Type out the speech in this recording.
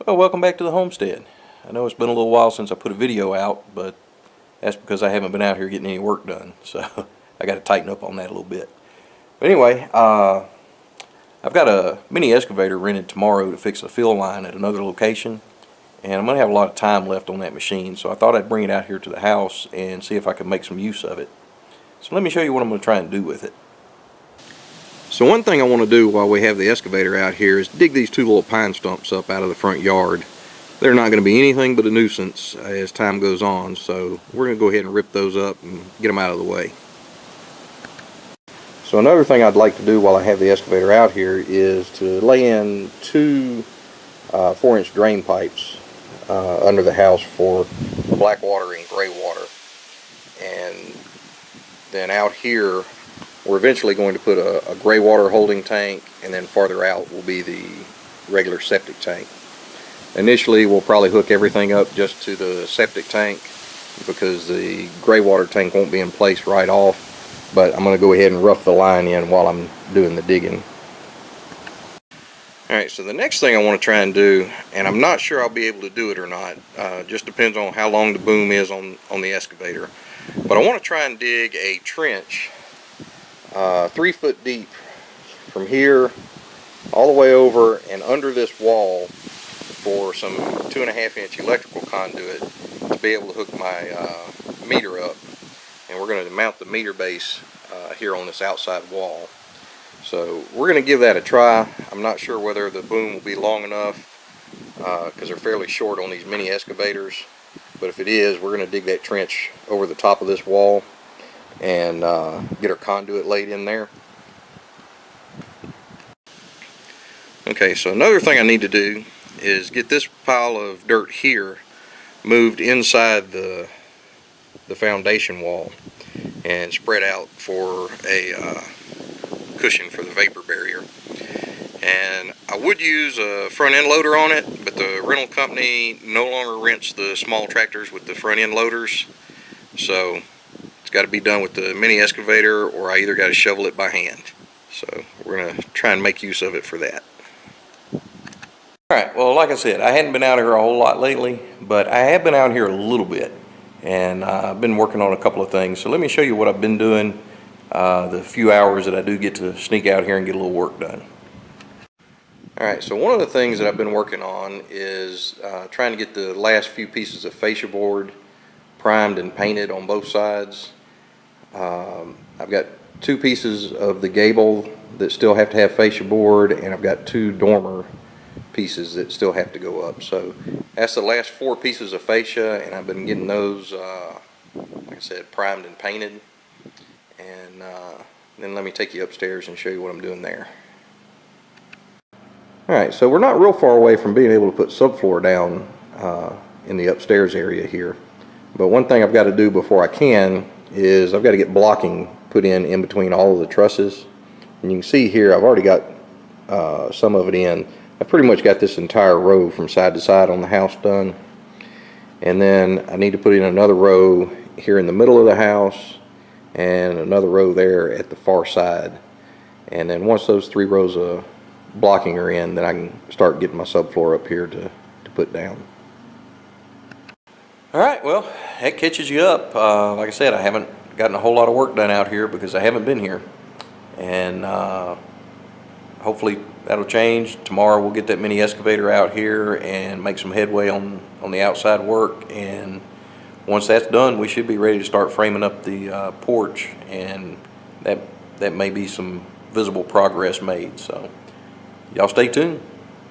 Well, welcome back to the homestead. I know it's been a little while since I put a video out, but that's because I haven't been out here getting any work done, so I got to tighten up on that a little bit. But anyway, I've got a mini excavator rented tomorrow to fix a fill line at another location, and I'm going to have a lot of time left on that machine, so I thought I'd bring it out here to the house and see if I could make some use of it. So let me show you what I'm going to try and do with it. So one thing I want to do while we have the excavator out here is dig these two little pine stumps up out of the front yard. They're not going to be anything but a nuisance as time goes on, so we're going to go ahead and rip those up and get them out of the way. So another thing I'd like to do while I have the excavator out here is to lay in two 4-inch drain pipes under the house for black water and gray water. And then out here we're eventually going to put a gray water holding tank, and then farther out will be the regular septic tank. Initially we'll probably hook everything up just to the septic tank because the gray water tank won't be in place right off, but I'm going to go ahead and rough the line in while I'm doing the digging. Alright, so the next thing I want to try and do, and I'm not sure I'll be able to do it or not, just depends on how long the boom is on the excavator, but I want to try and dig a trench 3 foot deep from here all the way over and under this wall for some 2.5-inch electrical conduit to be able to hook my meter up. And we're going to mount the meter base here on this outside wall. So we're going to give that a try. I'm not sure whether the boom will be long enough because they're fairly short on these mini excavators, but if it is, we're going to dig that trench over the top of this wall and get our conduit laid in there. Okay, so another thing I need to do is get this pile of dirt here moved inside the foundation wall and spread out for a cushion for the vapor barrier. And I would use a front end loader on it, but the rental company no longer rents the small tractors with the front end loaders, so got to be done with the mini excavator, or I either got to shovel it by hand. So we're going to try and make use of it for that. Alright, well, like I said, I hadn't been out here a whole lot lately, but I have been out here a little bit, and I've been working on a couple of things. So let me show you what I've been doing the few hours that I do get to sneak out here and get a little work done. Alright, so one of the things that I've been working on is trying to get the last few pieces of fascia board primed and painted on both sides. I've got 2 pieces of the gable that still have to have fascia board, and I've got 2 dormer pieces that still have to go up. So that's the last 4 pieces of fascia, and I've been getting those, like I said, primed and painted. And then let me take you upstairs and show you what I'm doing there. Alright, so we're not real far away from being able to put subfloor down in the upstairs area here. But one thing I've got to do before I can is I've got to get blocking put in between all of the trusses. And you can see here I've already got some of it in. I've pretty much got this entire row from side to side on the house done. And then I need to put in another row here in the middle of the house and another row there at the far side. And then once those 3 rows of blocking are in, then I can start getting my subfloor up here to put down. Alright, well, that catches you up. Like I said, I haven't gotten a whole lot of work done out here because I haven't been here. And hopefully that'll change. Tomorrow we'll get that mini excavator out here and make some headway on the outside work. And once that's done, we should be ready to start framing up the porch. And that may be some visible progress made. So y'all stay tuned.